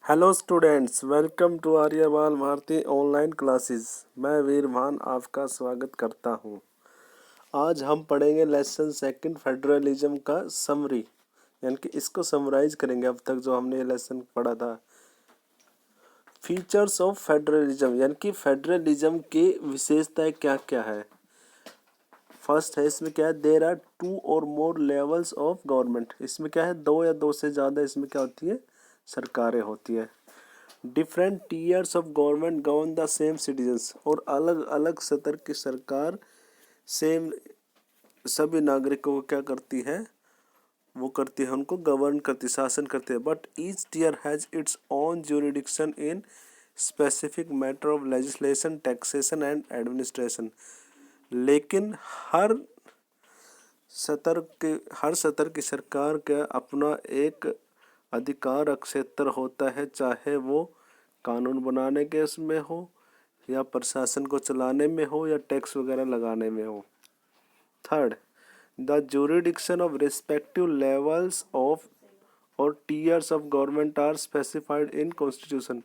Hello students, welcome to Aryawal Bharti online classes. मैं वीरभान आपका स्वागत करता हूं। आज हम पढ़ेंगे लेसन सेकंड फेडरलिज्म का समरी, यानी कि इसको समराइज करेंगे। अब तक जो हमने ये लेसन पढ़ा था, फीचर्स ऑफ फेडरलिज्म, यानी कि फेडरलिज्म की विशेषताएं क्या क्या है। फर्स्ट है, इसमें क्या है, देयर आर 2 और मोर लेवल्स ऑफ गवर्नमेंट। इसमें क्या है, 2 या 2 से ज़्यादा इसमें क्या होती है, सरकारें होती है। Different tears of government govern the same citizens, और अलग अलग स्तर की सरकार सेम सभी नागरिकों को क्या करती है, वो करती है, उनको गवर्न करती, शासन करती है। But each tier has its own jurisdiction in specific matter of legislation, taxation and administration. लेकिन हर सतर की सरकार का अपना एक अधिकार क्षेत्र होता है, चाहे वो कानून बनाने के इसमें हो, या प्रशासन को चलाने में हो, या टैक्स वगैरह लगाने में हो। Third, the jurisdiction of respective levels of और tiers of government are specified in constitution.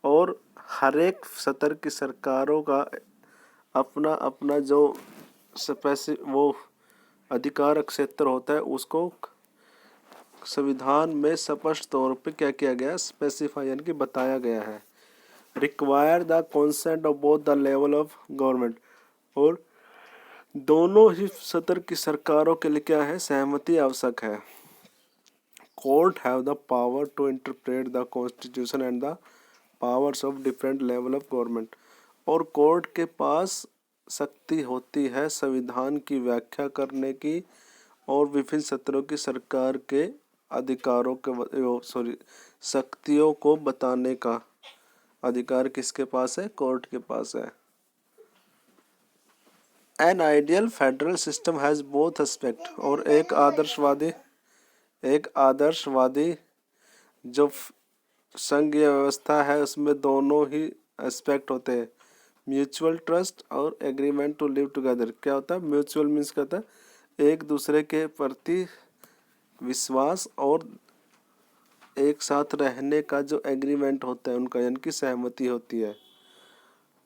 और हर एक सतर की सरकारों का अपना अपना जो वो अधिकार क्षेत्र होता है, उसको संविधान में स्पष्ट तौर पे क्या किया गया, स्पेसिफाई, यानी कि बताया गया है। Require the consent of both the level of government, और दोनों ही सतर की सरकारों के लिए क्या है, सहमति आवश्यक है। Court have the power to interpret the constitution and the powers of different level of government, और कोर्ट के पास शक्ति होती है संविधान की व्याख्या करने की, और विभिन्न सत्रों की सरकार के अधिकारों के शक्तियों को बताने का अधिकार किसके पास है, कोर्ट के पास है। An ideal federal system has both aspect, और एक आदर्शवादी जो संघीय व्यवस्था है, उसमें दोनों ही एस्पेक्ट होते हैं, म्यूचुअल ट्रस्ट और एग्रीमेंट टू लिव टुगेदर। क्या होता है म्यूचुअल, मीन्स क्या होता है, एक दूसरे के प्रति विश्वास और एक साथ रहने का जो एग्रीमेंट होता है उनका, यानी कि सहमति होती है।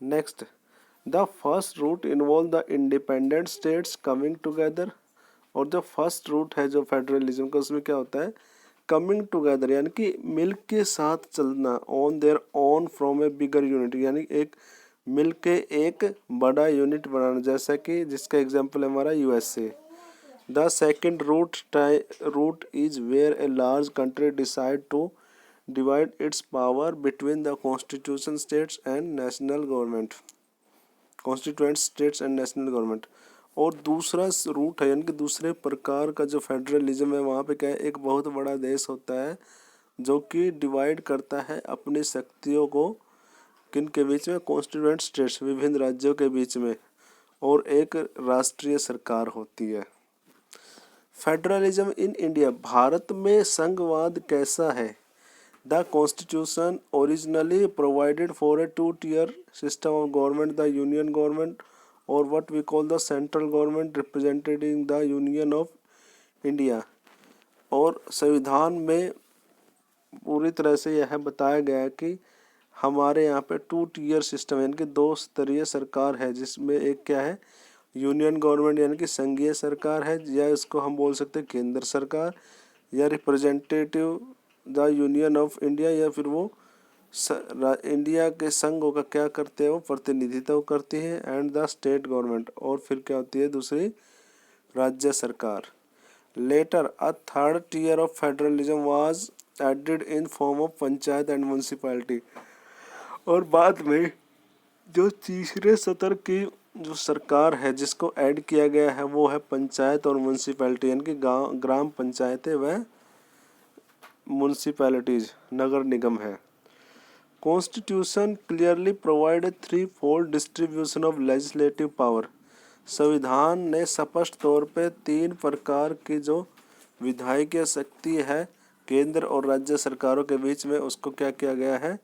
Next, the first route involve the independent states coming together, और जो फर्स्ट रूट है जो फेडरलिज्म का, उसमें क्या होता है, कमिंग टुगेदर, यानी कि मिल के साथ चलना, on their own from A bigger unit, यानी एक मिल के एक बड़ा यूनिट बनाना, जैसा कि जिसका एग्जाम्पल है हमारा USA. The second route is where a large country decide to divide its power between the constituent states and national government। और दूसरा रूट है, यानी कि दूसरे प्रकार का जो फेडरलिज्म है, वहाँ पे क्या है, एक बहुत बड़ा देश होता है जो कि डिवाइड करता है अपनी शक्तियों को किन के बीच में, कॉन्स्टिट्यूएंट स्टेट्स, विभिन्न राज्यों के बीच में, और एक राष्ट्रीय सरकार होती है। फेडरलिज्म इन इंडिया, भारत में संघवाद कैसा है। The constitution originally provided for a 2-tier system of government, the union government और what we call the central government represented in the union of India. और संविधान में पूरी तरह से यह बताया गया है कि हमारे यहाँ पे 2-tier सिस्टम, यानी कि 2 स्तरीय सरकार है, जिसमें एक क्या है, यूनियन गवर्नमेंट, यानी कि संघीय सरकार है, या इसको हम बोल सकते हैं केंद्र सरकार, या representative the union of India, या फिर वो इंडिया के संघों का क्या करते हैं, वो प्रतिनिधित्व करती है, एंड द स्टेट गवर्नमेंट, और फिर क्या होती है दूसरी, राज्य सरकार। Later a third tier of federalism was added in form of panchayat and municipality, और बाद में जो तीसरे सतर की जो सरकार है जिसको ऐड किया गया है, वो है पंचायत और म्यूनसिपैलिटी, यानी कि गांव, ग्राम पंचायतें व म्यूनसिपैलिटीज, नगर निगम है। Constitution clearly provide 3-fold distribution of legislative power, संविधान ने स्पष्ट तौर पे 3 प्रकार की जो विधायकीय शक्ति है केंद्र और राज्य सरकारों के बीच में, उसको क्या किया गया है,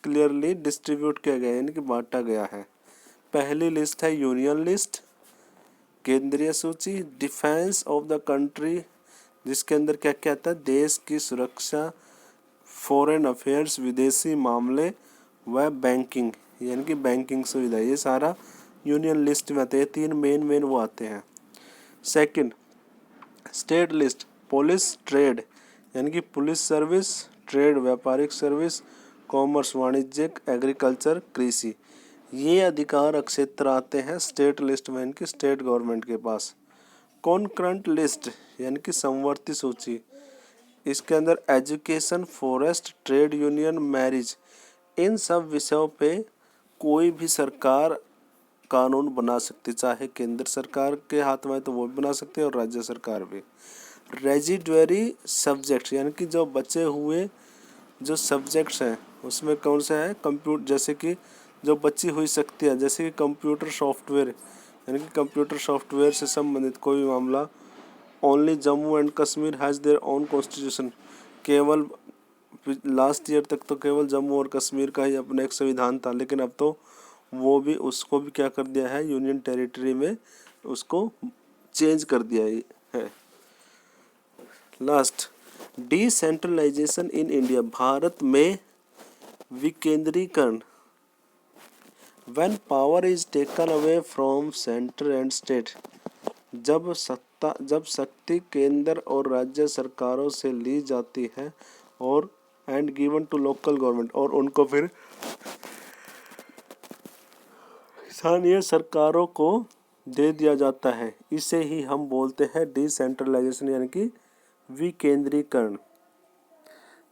क्लियरली डिस्ट्रीब्यूट किया गया है, यानी कि बांटा गया है। पहली लिस्ट है यूनियन लिस्ट, केंद्रीय सूची, डिफेंस ऑफ द कंट्री, जिसके अंदर क्या क्या आता है, देश की सुरक्षा, फॉरेन अफेयर्स विदेशी मामले व बैंकिंग यानी कि बैंकिंग सुविधा, ये सारा यूनियन लिस्ट में आते हैं। 3 मेन वो आते हैं। Second, state list police trade यानी कि पुलिस सर्विस, ट्रेड व्यापारिक सर्विस, कॉमर्स वाणिज्यिक, एग्रीकल्चर कृषि, ये अधिकार क्षेत्र आते हैं स्टेट लिस्ट में, इनकी स्टेट गवर्नमेंट के पास। कॉन्करेंट लिस्ट यानी कि समवर्ती सूची, इसके अंदर education, forest, trade union, marriage, इन सब विषयों पे कोई भी सरकार कानून बना सकती, चाहे केंद्र सरकार के हाथ में तो वो भी बना सकते हैं और राज्य सरकार भी। रेजिडुअरी सब्जेक्ट यानी कि जो बचे हुए जो सब्जेक्ट्स हैं उसमें कौन सा है, कंप्यूटर, जैसे कि जो बची हुई शक्तियाँ, जैसे कि कंप्यूटर सॉफ्टवेयर यानी कि कंप्यूटर सॉफ्टवेयर से संबंधित कोई भी मामला। Only Jammu and Kashmir has their own constitution, केवल लास्ट ईयर तक तो केवल जम्मू और कश्मीर का ही अपना एक संविधान था, लेकिन अब तो वो भी, उसको भी क्या कर दिया है, यूनियन टेरिटरी में उसको चेंज कर दिया है। Last, decentralisation in India, Bharat में विकेंद्रीकरण। When power is taken away from centre and state, जब शक्ति केंद्र और राज्य सरकारों से ली जाती है और and given to local government, और उनको फिर स्थानीय सरकारों को दे दिया जाता है, इसे ही हम बोलते हैं डिसेंट्रलाइजेशन यानी कि विकेंद्रीकरण।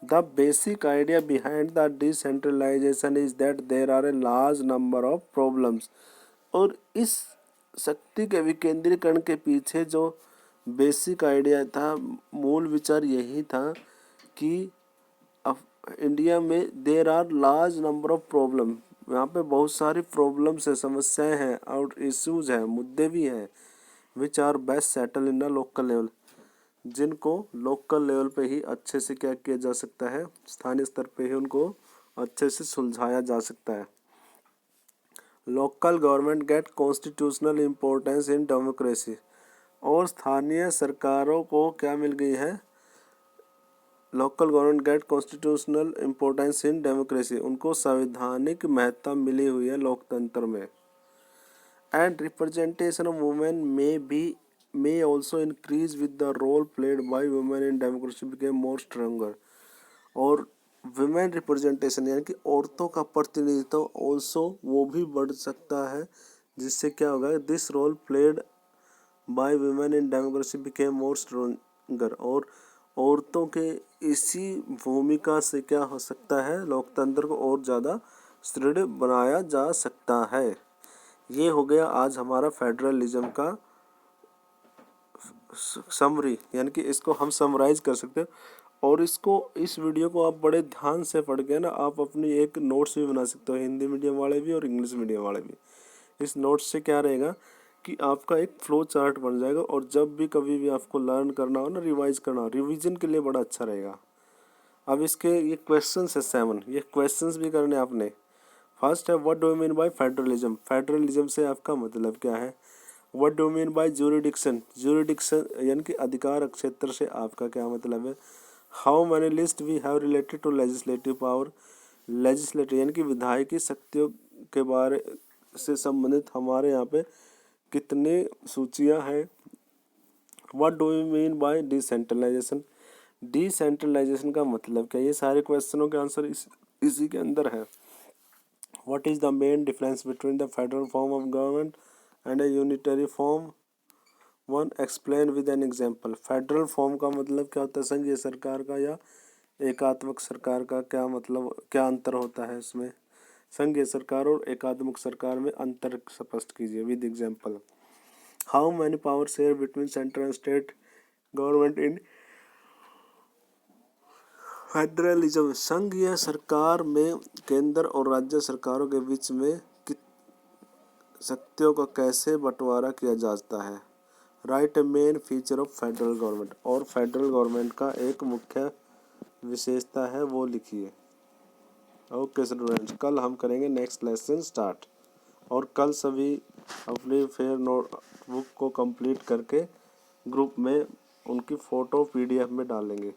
The basic idea behind the decentralisation is that there are a large number of problems, और इस शक्ति के विकेंद्रीकरण के पीछे जो बेसिक आइडिया था, मूल विचार यही था कि इंडिया में there are large number of problem, यहाँ पे बहुत सारी प्रॉब्लम्स है, समस्याएं हैं और इश्यूज हैं, मुद्दे भी हैं, which are best settle in the local level, जिनको लोकल लेवल पे ही अच्छे से क्या किया जा सकता है, स्थानीय स्तर पे ही उनको अच्छे से सुलझाया जा सकता है। Local government get constitutional importance in democracy, और स्थानीय सरकारों को क्या मिल गई है, local government get constitutional importance in democracy, उनको संवैधानिक महत्ता मिली हुई है लोकतंत्र में। And representation of women may also increase with the role played by women in democracy became more stronger, और women representation यानी कि औरतों का प्रतिनिधित्व also वो भी बढ़ सकता है, जिससे क्या होगा, this role played by women in democracy became more stronger, और औरतों के इसी भूमिका से क्या हो सकता है, लोकतंत्र को और ज़्यादा सुदृढ़ बनाया जा सकता है। ये हो गया आज हमारा फेडरलिज्म का समरी, यानी कि इसको हम समराइज कर सकते हैं, और इस वीडियो को आप बड़े ध्यान से पढ़ के ना आप अपनी एक नोट्स भी बना सकते हो, हिंदी मीडियम वाले भी और इंग्लिश मीडियम वाले भी। इस नोट्स से क्या रहेगा कि आपका एक फ्लो चार्ट बन जाएगा, और जब भी कभी भी आपको लर्न करना हो ना, रिवाइज करना हो, रिवीजन के लिए बड़ा अच्छा रहेगा। अब इसके ये क्वेश्चंस है 7, ये क्वेश्चंस भी करने आपने। फर्स्ट है, what do you mean by federalism, federalism से आपका मतलब क्या है। What do mean by jurisdiction, jurisdiction यानी कि अधिकार क्षेत्र से आपका क्या मतलब है। How many list we have related to legislative power, legislative यानी कि विधायकी शक्तियों के बारे से संबंधित हमारे यहाँ पे कितने सूचियाँ हैं। What do you mean by decentralisation, decentralisation का मतलब क्या, ये सारे क्वेश्चनों के आंसर इसी के अंदर है। What is the main difference between the federal form of government and A unitary form, one explain with an example. Federal form का मतलब क्या होता है, संघीय सरकार का या एकात्मक सरकार का, क्या मतलब, क्या अंतर होता है इसमें, संघीय सरकार और एकात्मक सरकार में अंतर स्पष्ट कीजिए with example. How many power share between central and state government in federalism, संघीय सरकार में केंद्र और राज्य सरकारों के बीच में शक्तियों का कैसे बंटवारा किया जाता है। Right A main feature of federal government, और फेडरल गवर्नमेंट का एक मुख्य विशेषता है वो लिखिए। ओके स्टूडेंट्स, कल हम करेंगे नेक्स्ट लेसन स्टार्ट, और कल सभी अपनी फेयर नोटबुक को कंप्लीट करके ग्रुप में उनकी फ़ोटो PDF में डालेंगे।